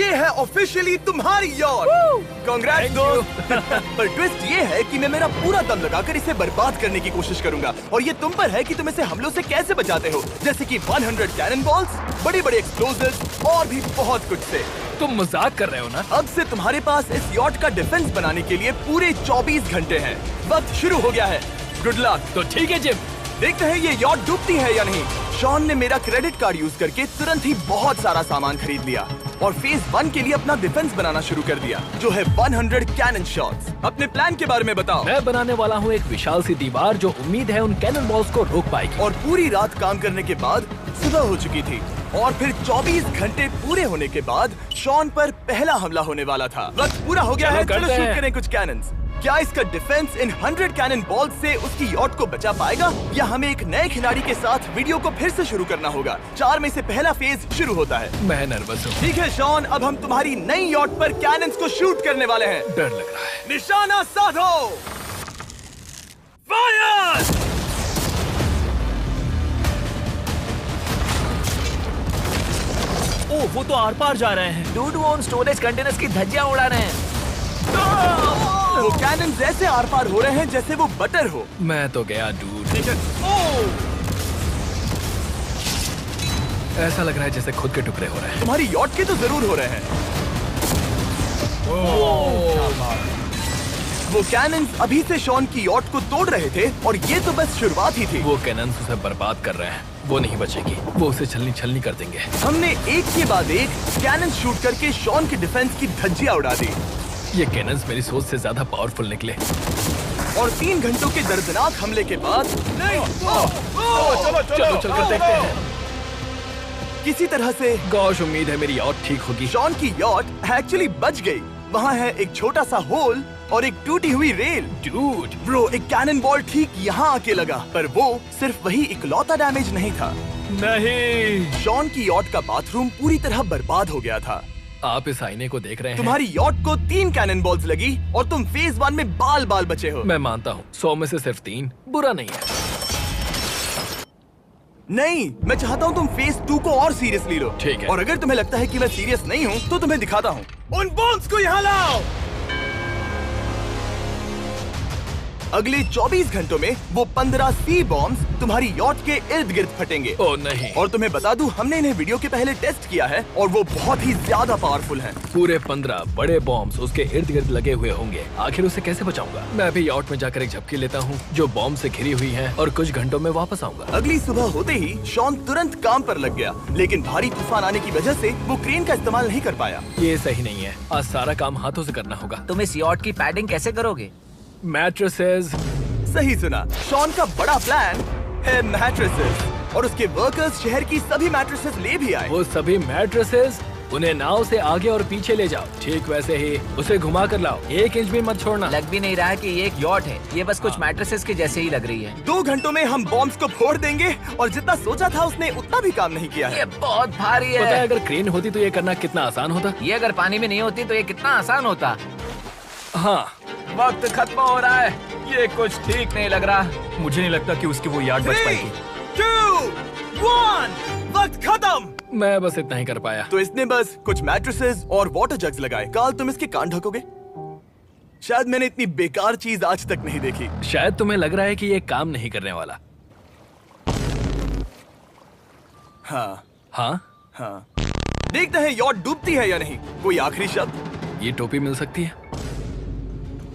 ये है ऑफिशियली तुम्हारी यॉट। कांग्रेट्स दोस्त। पर ट्विस्ट ये है कि मैं मेरा पूरा दम लगाकर इसे बर्बाद करने की कोशिश करूंगा और ये तुम पर है कि तुम इसे हमलों से कैसे बचाते हो, जैसे कि 100 कैनन बॉल्स, बड़े बड़े एक्सप्लोजिव्स और भी बहुत कुछ से। तुम मजाक कर रहे हो ना? अब से तुम्हारे पास इस यॉट का डिफेंस बनाने के लिए पूरे 24 घंटे हैं। वक्त शुरू हो गया है। Good luck. तो ठीक है जिम, देखते हैं ये यॉट डूबती है या नहीं। शॉन ने मेरा क्रेडिट कार्ड यूज करके तुरंत ही बहुत सारा सामान खरीद लिया और फेज 1 के लिए अपना डिफेंस बनाना शुरू कर दिया, जो है 100 कैनन शॉट्स। अपने प्लान के बारे में बताओ। मैं बनाने वाला हूँ एक विशाल सी दीवार जो उम्मीद है उन कैनन बॉल्स को रोक पाएगी। और पूरी रात काम करने के बाद सुबह हो चुकी थी और फिर 24 घंटे पूरे होने के बाद शॉन पर पहला हमला होने वाला था। वक्त पूरा हो गया है, चलो शूट करें कुछ कैनन्स। क्या इसका डिफेंस इन 100 कैनन बॉल्स से उसकी यॉट को बचा पाएगा या हमें एक नए खिलाड़ी के साथ वीडियो को फिर से शुरू करना होगा? 4 में से पहला फेज शुरू होता है। मैं नर्वस हूँ। ठीक है शॉन, अब हम तुम्हारी नई यॉट पर कैनन्स को शूट करने वाले हैं। डर लग रहा है। निशाना साधो। फायर! ओह, वो तो आर पार जा रहे हैं। डूड, वो उन स्टोरेज कंटेनर्स की धज्जियां उड़ा रहे हैं। वो कैनन जैसे आर पार हो रहे हैं जैसे वो बटर हो। मैं तो गया डूड। ठीक है। ऐसा लग रहा है जैसे खुद के टुकड़े हो रहे हैं। तुम्हारी यॉट के तो जरूर हो रहे हैं। वो कैनन अभी से शॉन की यॉट को तोड़ रहे थे और ये तो बस शुरुआत ही थी। वो कैनन उसे बर्बाद कर रहे हैं। वो नहीं बचेगी, वो उसे छलनी छलनी कर देंगे। हमने एक के बाद एक कैनन शूट करके शॉन की डिफेंस की धज्जियां उड़ा दी। ये कैनन्स मेरी सोच से ज्यादा पावरफुल निकले। और 3 घंटों के दर्दनाक हमले के बाद चलो चलकर देखते हैं। किसी तरह से गॉश, उम्मीद है मेरी यॉट ठीक होगी। शॉन की यॉट एक्चुअली बच गई। वहाँ है एक छोटा सा होल और एक टूटी हुई रेल। डूड ब्रो, एक कैनन बॉल ठीक यहाँ आके लगा, पर वो सिर्फ वही इकलौता डैमेज नहीं था। नहीं, शॉन की यॉट का बाथरूम पूरी तरह बर्बाद हो गया था। आप इस आईने को देख रहे हैं। तुम्हारी यॉट को 3 कैनन बॉल्स लगी और तुम फेज 1 में बाल बाल बचे हो। मैं मानता हूँ 100 में से सिर्फ 3 बुरा नहीं है। नहीं, मैं चाहता हूँ तुम फेज 2 को और सीरियसली लो। ठीक है। और अगर तुम्हें लगता है कि मैं सीरियस नहीं हूँ तो तुम्हें दिखाता हूँ। उन बॉम्ब्स को यहाँ लाओ। अगले 24 घंटों में वो 15 सी बॉम्ब्स तुम्हारी यॉट के इर्द गिर्द फटेंगे। ओह नहीं। और तुम्हें बता दूं, हमने इन्हें वीडियो के पहले टेस्ट किया है और वो बहुत ही ज्यादा पावरफुल हैं। पूरे 15 बड़े बॉम्ब्स उसके इर्द गिर्द लगे हुए होंगे। आखिर उसे कैसे बचाऊंगा? मैं अभी यॉट में जाकर एक झपकी लेता हूँ जो बॉम्ब से घिरी हुई है और कुछ घंटों में वापस आऊंगा। अगली सुबह होते ही शॉन तुरंत काम पर लग गया, लेकिन भारी तूफान आने की वजह से वो क्रेन का इस्तेमाल नहीं कर पाया। ये सही नहीं है। आज सारा काम हाथों से करना होगा। तुम इस यॉट की पैडिंग कैसे करोगे? मैट्रेसेस। सही सुना, शॉन का बड़ा प्लान है मैट्रेसेस और उसके वर्कर्स शहर की सभी मैट्रेसेस ले भी आए। वो सभी मैट्रेसेस उन्हें नाव से आगे और पीछे ले जाओ। ठीक वैसे ही उसे घुमा कर लाओ, 1 इंच भी मत छोड़ना। लग भी नहीं रहा है कि ये एक यॉट है, ये बस कुछ मैट्रेसेस के जैसे ही लग रही है। 2 घंटों में हम बॉम्ब्स को फोड़ देंगे और जितना सोचा था उसने उतना भी काम नहीं किया है। ये बहुत भारी पता है है। अगर क्रेन होती तो ये करना कितना आसान होता। ये अगर पानी में नहीं होती तो ये कितना आसान होता। हाँ, वक्त खत्म हो रहा है, ये कुछ ठीक नहीं लग रहा। मुझे नहीं लगता कि उसकी वो याद बच 3, पाएगी। 2, 1, वक्त खत्म। मैं बस इतना ही कर पाया। तो इसने बस कुछ मैट्रेसेस और वाटर जग्स लगाए। काल, तुम इसके कान ढकोगे? शायद मैंने इतनी बेकार चीज आज तक नहीं देखी। शायद तुम्हें लग रहा है कि ये काम नहीं करने वाला। हाँ हाँ, हाँ, देखते हैं यॉट डूबती है या नहीं। कोई आखिरी शब्द? ये टोपी मिल सकती है।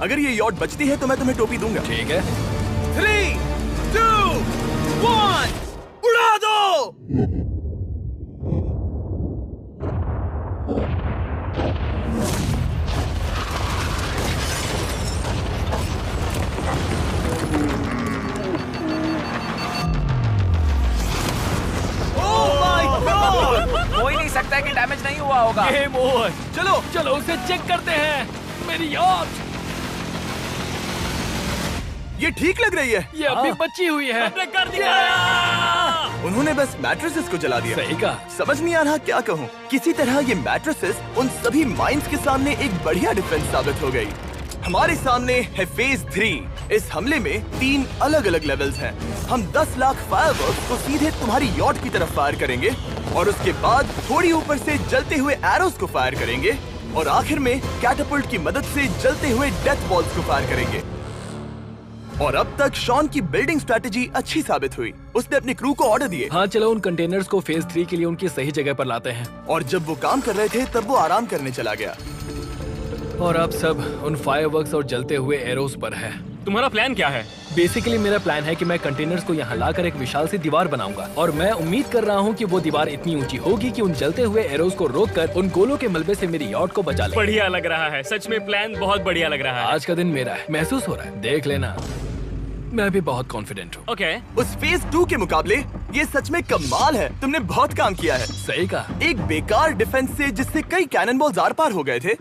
अगर ये यॉट बचती है तो मैं तुम्हें टोपी दूंगा। ठीक है। 3, 2, 1, उड़ा दो। हो ही नहीं सकता है कि डैमेज नहीं हुआ होगा। Game over. चलो चलो उसे चेक करते हैं। मेरी यॉट ये ठीक लग रही है। ये अभी बची हुई है। कर दिया। उन्होंने बस मैट्रेसेस को जला दिया। सही कहा। समझ नहीं आ रहा क्या कहूँ। किसी तरह ये मैट्रेसेस उन सभी माइंस के सामने एक बढ़िया डिफेंस साबित हो गई। हमारे सामने है फेज 3। इस हमले में 3 अलग अलग लेवल्स हैं। हम 10 लाख फायरवर्क्स को सीधे तुम्हारी यॉट की तरफ फायर करेंगे और उसके बाद थोड़ी ऊपर से जलते हुए एरोस को फायर करेंगे और आखिर में कैटापल्ट की मदद से जलते हुए डेथ बॉल्स को फायर करेंगे। और अब तक शॉन की बिल्डिंग स्ट्रेटेजी अच्छी साबित हुई। उसने अपनी क्रू को ऑर्डर दिए। हाँ चलो उन कंटेनर्स को फेज 3 के लिए उनकी सही जगह पर लाते हैं। और जब वो काम कर रहे थे तब वो आराम करने चला गया। और अब सब उन फायरवर्क्स और जलते हुए एरोस पर है। तुम्हारा प्लान क्या है? बेसिकली मेरा प्लान है कि मैं कंटेनर्स को यहाँ लाकर एक विशाल सी दीवार बनाऊंगा और मैं उम्मीद कर रहा हूँ कि वो दीवार इतनी ऊंची होगी कि उन जलते हुए एरोस को रोककर उन गोलों के मलबे से मेरी यॉट को बचा ले। बढ़िया लग रहा है, सच में प्लान बहुत बढ़िया लग रहा है। आज का दिन मेरा है, महसूस हो रहा है, देख लेना। मैं भी बहुत कॉन्फिडेंट हूँ। ओके। उस फेज 2 के मुकाबले ये सच में कमाल है। तुमने बहुत काम किया है। सही कहा। एक बेकार डिफेंस से जिससे कई कैनन बॉल्स आर पार हो गए थे,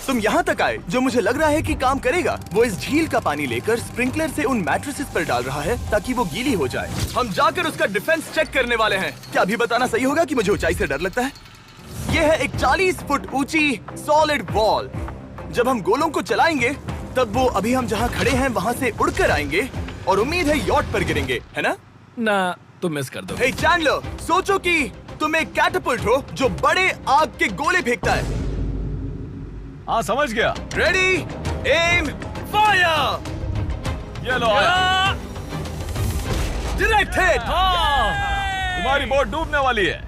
तुम यहाँ तक आए जो मुझे लग रहा है कि काम करेगा। वो इस झील का पानी लेकर स्प्रिंकलर से उन मैट्रेसेस पर डाल रहा है ताकि वो गीली हो जाए। हम जाकर उसका डिफेंस चेक करने वाले हैं। क्या अभी बताना सही होगा कि मुझे ऊंचाई से डर लगता है? ये है एक 40 फुट ऊंची सॉलिड वॉल। जब हम गोलों को चलाएंगे तब वो अभी हम जहाँ खड़े हैं वहाँ से उड़कर आएंगे और उम्मीद है यॉट पर गिरेंगे, है ना? ना, तुम मिस कर दो। हे चैंडलर, सोचो कि तुम एक कैटापल्ट हो जो बड़े आग के गोले फेंकता है। हाँ समझ गया। Ready, aim, fire. ये लो आया। Direct hit. तुम्हारी बोट डूबने वाली है।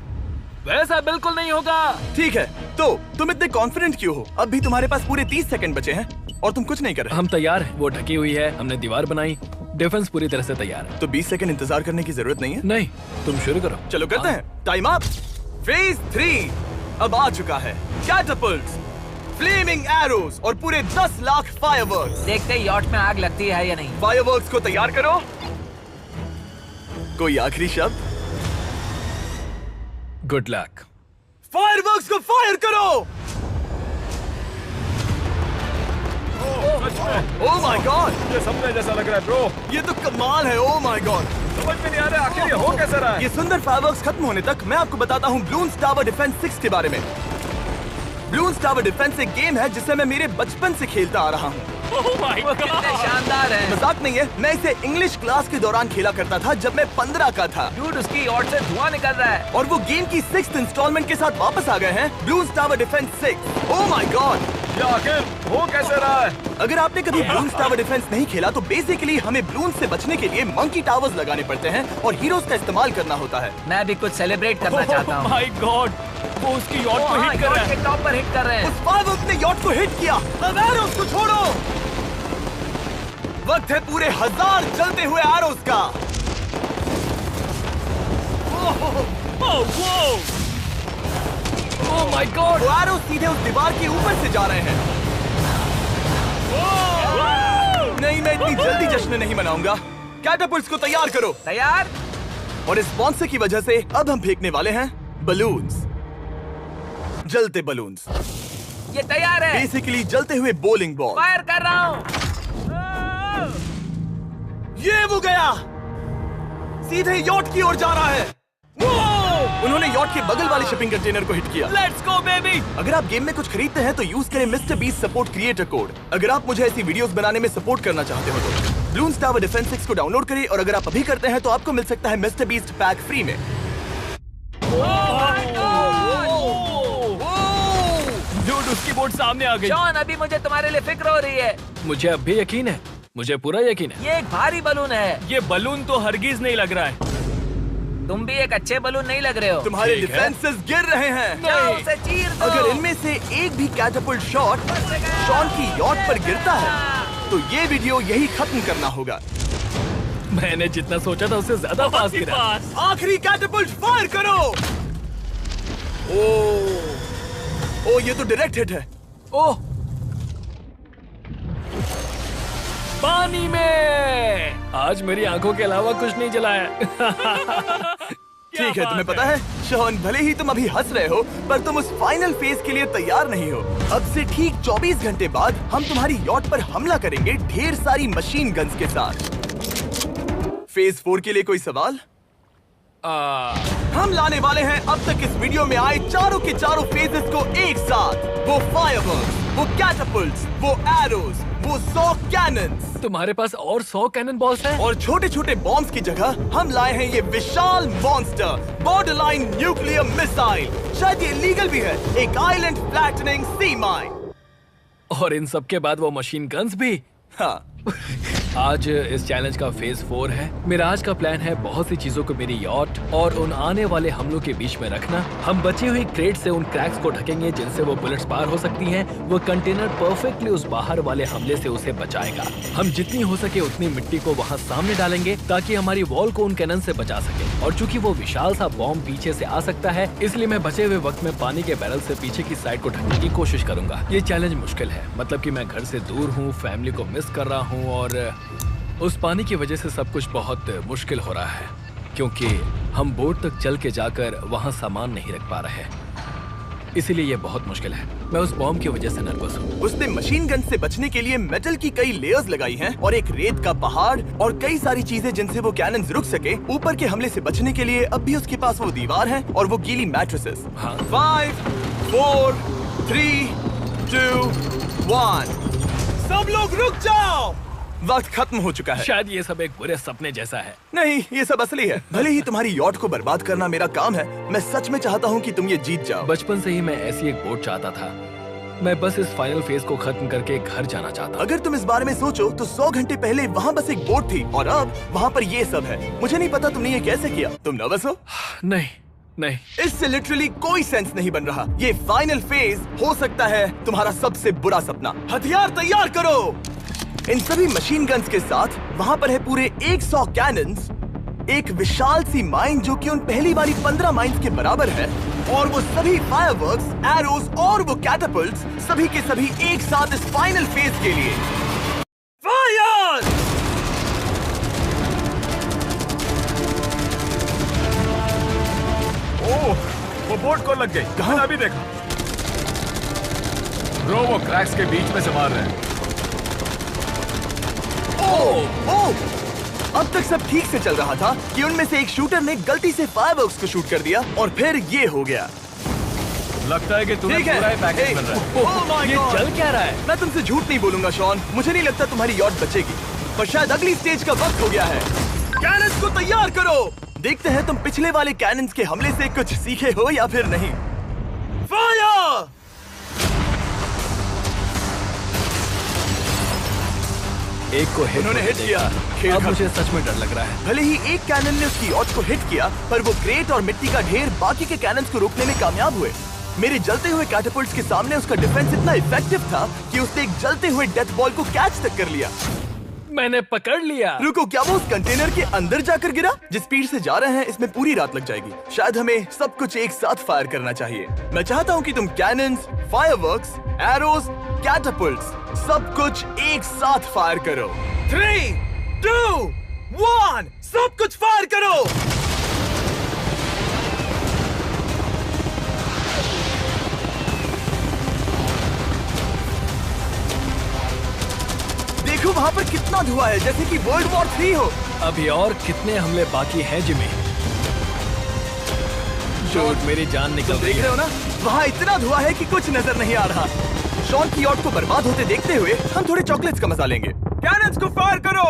वैसा बिल्कुल नहीं होगा। ठीक है, तो तुम इतने कॉन्फिडेंट क्यों हो? अब भी तुम्हारे पास पूरे 30 सेकंड बचे हैं और तुम कुछ नहीं कर रहे। हम तैयार हैं, वो ढकी हुई है, हमने दीवार बनाई, डिफेंस पूरी तरह से तैयार है। तो 20 सेकंड इंतजार करने की जरूरत नहीं है। नहीं, तुम शुरू करो। चलो करते हैं। Time up. फेज 3 अब आ चुका है। कैटापल्ट्स, फ्लेमिंग एरोस और पूरे 10 लाख फायरवर्क्स। देखते ही यॉट में आग लगती है या नहीं। फायरवर्क्स को तैयार करो। कोई आखिरी शब्द? Good luck. फायरवर्क्स को फायर करो। ओह माय गॉड, ये सपने जैसा लग रहा है ब्रो। ये तो कमाल है। ओह माय गॉड, समझ में नहीं आ रहा आखिर ये हो कैसे रहा है। ये सुंदर फायरवर्क्स खत्म होने तक मैं आपको बताता हूँ ब्लून्स टावर डिफेंस 6 के बारे में। ब्लून्स टावर डिफेंस एक गेम है जिसे मैं मेरे बचपन से खेलता आ रहा हूँ। Oh my वो कितने God! शानदार है। मजाक नहीं है, मैं इसे इंग्लिश क्लास के दौरान खेला करता था जब मैं 15 का था। डूड, उसकी यॉट से धुआं निकल रहा है। और वो गेम की 6th इंस्टॉलमेंट के साथ वापस आ गए हैं, balloons tower defence 6। Oh my God, ये आखिर हो कैसे रहा है। अगर आपने कभी ब्लून्स टावर डिफेंस नहीं खेला तो बेसिकली हमें ब्लून्स से बचने के लिए मंकी टावर्स लगाने पड़ते हैं और हीरोज का इस्तेमाल करना होता है। मैं भी कुछ सेलिब्रेट करना चाहता हूँ। Oh my God! वो उसकी यॉट को हिट कर रहा है। टॉप पर हिट कर रहे हैं। उस फायरवर्क ने यॉट को हिट किया। अब एरोस को छोड़ो। वक्त है पूरे 1000 जलते हुए एरोस का। ओह माय गॉड, वो एरोस सीधे उस दीवार के ऊपर से जा रहे हैं। नहीं, मैं इतनी जल्दी जश्न नहीं मनाऊंगा। कैटापल्ट्स को तैयार करो। तैयार। और इस स्पॉन्सर की वजह से अब हम फेंकने वाले हैं बलून्स, जलते बलून्स। ये तैयार है। बेसिकली जलते हुए बोलिंग बॉल। फायर कर रहा हूँ। ये वो गया, सीधे यॉट की ओर जा रहा है। उन्होंने यॉट के बगल वाले शिपिंग कंटेनर को हिट किया। Let's go, baby! अगर आप गेम में कुछ खरीदते हैं तो यूज करें mister beast support creator code. अगर आप मुझे ऐसी वीडियोस बनाने में सपोर्ट करना चाहते हो तो ब्लून्स टावर डिफेंस 6 को डाउनलोड करें और अगर आप अभी करते हैं तो आपको मिल सकता है मिस्टर बीस्ट पैक फ्री में। Dude, उसकी बोट सामने आ गई। जॉन, अभी मुझे तुम्हारे लिए फिक्र हो रही है। मुझे अब भी यकीन है, मुझे पूरा यकीन है। ये एक भारी बलून है। ये बलून तो हरगिज नहीं लग रहा है। तुम भी एक अच्छे बलून नहीं लग रहे हो। तुम्हारे ठीक है। डिफेंसेस गिर रहे हैं। जाओ, उसे चीर दो। अगर इनमें से एक भी कैटापल्ट शॉट शॉन की यॉट पर गिरता है तो ये वीडियो यही खत्म करना होगा। मैंने जितना सोचा था उससे ज्यादा पास गिरा। पास। आखिरी कैटापल्ट फायर करो। ओ, ये तो डायरेक्ट हिट है। ओह, पानी में। आज मेरी आंखों के अलावा कुछ नहीं जलाया। ठीक है, तुम्हें पता है शॉन, भले ही तुम अभी हंस रहे हो पर तुम उस फाइनल फेज के लिए तैयार नहीं हो। अब से ठीक 24 घंटे बाद हम तुम्हारी यॉट पर हमला करेंगे ढेर सारी मशीन गन्स के साथ। फेज 4 के लिए कोई सवाल? हम लाने वाले हैं अब तक इस वीडियो में आए चारों के चारों फेजेस को एक साथ। वो फायरवर्क्स, वो कैटapults, वो एरोज, वो 100 कैनन्स। तुम्हारे पास और 100 कैनन बॉल्स हैं? और छोटे छोटे बॉम्ब्स की जगह हम लाए हैं ये विशाल मॉन्स्टर, बॉर्डरलाइन न्यूक्लियर मिसाइल। शायद ये लीगल भी है, एक आइलैंड फ्लैटनिंग सी माइन। और इन सब के बाद वो मशीन गन्स भी। हाँ, आज इस चैलेंज का फेज 4 है। मेरा आज का प्लान है बहुत सी चीजों को मेरी यॉट और उन आने वाले हमलों के बीच में रखना। हम बची हुई क्रेट से उन क्रैक्स को ढकेंगे जिनसे वो बुलेट्स पार हो सकती हैं। वो कंटेनर परफेक्टली उस बाहर वाले हमले से उसे बचाएगा। हम जितनी हो सके उतनी मिट्टी को वहाँ सामने डालेंगे ताकि हमारी वॉल को उन कैनन से बचा सके। और चूंकि वो विशाल सा बॉम्ब पीछे से आ सकता है, इसलिए मैं बचे हुए वक्त में पानी के बैरल से पीछे की साइड को ढकने की कोशिश करूंगा। ये चैलेंज मुश्किल है, मतलब कि मैं घर से दूर हूँ, फैमिली को मिस कर रहा हूँ और उस पानी की वजह से सब कुछ बहुत मुश्किल हो रहा है क्योंकि हम बोट तक चल के जाकर वहाँ सामान नहीं रख पा रहे। इसीलिए ये बहुत मुश्किल है। मैं उस बॉम्ब की वजह से नर्वस हूँ। उसने मशीन गन से बचने के लिए मेटल की कई लेयर्स लगाई हैं और एक रेत का पहाड़ और कई सारी चीजें जिनसे वो कैनन्स रुक सके। ऊपर के हमले से बचने के लिए अब भी उसके पास वो दीवार है और वो गीली मैट्रेसेस। हाँ। 5, 4, 3, 2, 1। सब लोग रुक जाओ, वक्त खत्म हो चुका है। शायद ये सब एक बुरे सपने जैसा है। नहीं, ये सब असली है। भले ही तुम्हारी यॉट को बर्बाद करना मेरा काम है, मैं सच में चाहता हूँ कि तुम ये जीत जाओ। बचपन से ही मैं ऐसी एक बोट चाहता था। मैं बस इस फाइनल फेज को खत्म करके घर जाना चाहता। अगर तुम इस बारे में सोचो तो 100 घंटे पहले वहाँ बस एक बोट थी और अब वहाँ पर ये सब है। मुझे नहीं पता तुमने ये कैसे किया। तुम नर्वस हो? नहीं नहीं, इससे लिटरली कोई सेंस नहीं बन रहा। ये फाइनल फेज हो सकता है तुम्हारा सबसे बुरा सपना। हथियार तैयार करो। इन सभी मशीन गन्स के साथ वहाँ पर है पूरे 100 कैनन्स, एक विशाल सी माइन जो कि उन पहली वाली 15 माइंस के बराबर है, और वो सभी फायरवर्क्स, एरोज और वो कैटapults सभी के सभी एक साथ इस फाइनल फेज के लिए। फायर! ओह, वो बोट को लग गई। कहाँ? अभी देखा। ब्रो, वो क्रैक्स के बीच में से मार रहे हैं। अब तक सब ठीक से चल रहा था कि उनमें से एक शूटर ने गलती से फायरवर्क्स को शूट कर दिया और फिर ये हो गया। लगता है कि तुम्हें ठीक है। पूरा ही पैकेज मिल रहा है। Oh my ये God! चल क्या रहा है? मैं तुमसे झूठ नहीं बोलूंगा शॉन, मुझे नहीं लगता तुम्हारी यॉट बचेगी, पर शायद अगली स्टेज का वक्त हो गया है। कैनन्स को तैयार करो। देखते हैं तुम पिछले वाले कैनन्स के हमले से कुछ सीखे हो या फिर नहीं। फायर! एक को हिट उन्होंने हिट किया। खेल अब खत्म। मुझे सच में डर लग रहा है। भले ही एक कैनन ने उसकी यॉट को हिट किया, पर वो क्रेट और मिट्टी का ढेर बाकी के कैनन्स को रोकने में कामयाब हुए। मेरे जलते हुए कैटapults के सामने उसका डिफेंस इतना इफेक्टिव था कि उसने एक जलते हुए डेथ बॉल को कैच तक कर लिया। मैंने पकड़ लिया। रुको, क्या वो उस कंटेनर के अंदर जाकर गिरा? जिस स्पीड से जा रहे हैं इसमें पूरी रात लग जाएगी। शायद हमें सब कुछ एक साथ फायर करना चाहिए। मैं चाहता हूँ कि तुम कैनन्स, फायरवर्क्स, एरोज, कैटapults सब कुछ एक साथ फायर करो। 3, 2, 1, सब कुछ फायर करो। देखो वहाँ पर कितना धुआं है, जैसे कि वर्ल्ड वॉर 3 हो। अभी और कितने हमले बाकी हैं जिमी? शॉट, मेरी जान निकल रही देख रहे है। हो ना, वहाँ इतना धुआं है कि कुछ नजर नहीं आ रहा। शॉन की यॉट को बर्बाद होते देखते हुए हम थोड़े चॉकलेट्स का मजा लेंगे। कैनन्स को फायर करो।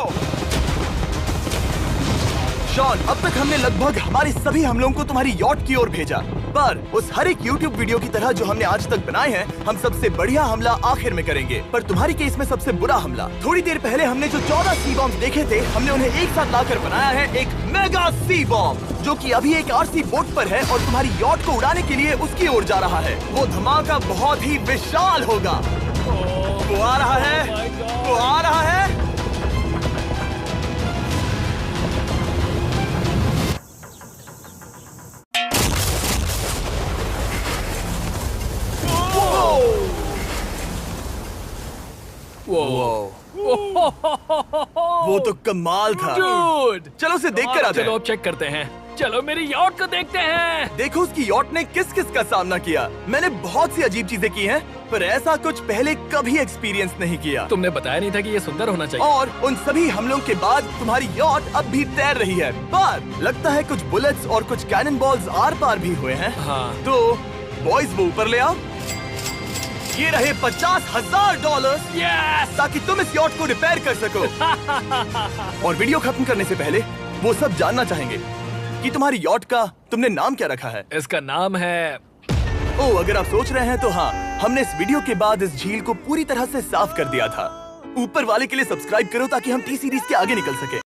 शॉन, अब तक हमने लगभग हमारे सभी हमलों को तुम्हारी यॉट की ओर भेजा, पर उस हर एक YouTube वीडियो की तरह जो हमने आज तक बनाए हैं, हम सबसे बढ़िया हमला आखिर में करेंगे। पर तुम्हारी केस में सबसे बुरा हमला। थोड़ी देर पहले हमने जो 14 सी बॉम्ब देखे थे, हमने उन्हें एक साथ लाकर बनाया है एक मेगा सी बॉम्ब, जो कि अभी एक RC बोट पर है और तुम्हारी यॉट को उड़ाने के लिए उसकी ओर जा रहा है। वो धमाका बहुत ही विशाल होगा। वो आ रहा है, वो आ रहा है। वो तो कमाल था। Dude! चलो उसे देख कर आते चलो हैं। अब चेक करते हैं। चलो मेरी यॉट को देखते हैं। देखो उसकी यॉट ने किस किस का सामना किया। मैंने बहुत सी अजीब चीजें की हैं, पर ऐसा कुछ पहले कभी एक्सपीरियंस नहीं किया। तुमने बताया नहीं था कि ये सुंदर होना चाहिए। और उन सभी हमलों के बाद तुम्हारी यॉट अब भी तैर रही है, पर लगता है कुछ बुलेट्स और कुछ कैनन बॉल्स आर पार भी हुए हैं। हाँ। तो बॉयज वो ऊपर ले आओ। ये रहे $50,000 यस! ताकि तुम इस यॉट को रिपेयर कर सको। और वीडियो खत्म करने से पहले वो सब जानना चाहेंगे कि तुम्हारी यॉट का तुमने नाम क्या रखा है। इसका नाम है ओह, अगर आप सोच रहे हैं तो हाँ, हमने इस वीडियो के बाद इस झील को पूरी तरह से साफ कर दिया था। ऊपर वाले के लिए सब्सक्राइब करो ताकि हम टी सीरीज के आगे निकल सके।